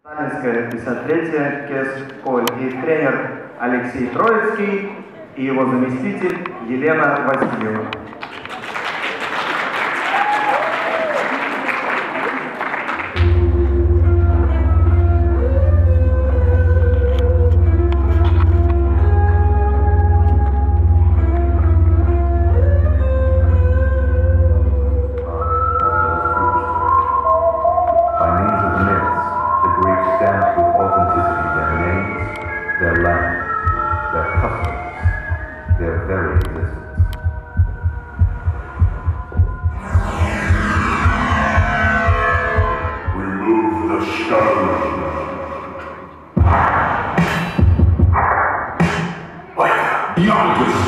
Сталинское 53-е, КЕС Коль и тренер Алексей Троицкий и его заместитель Елена Васильева. Stamped with authenticity their names, their land, their customs, their very existence. Remove the stone. Like Yonkers.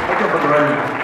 Хотел поговорить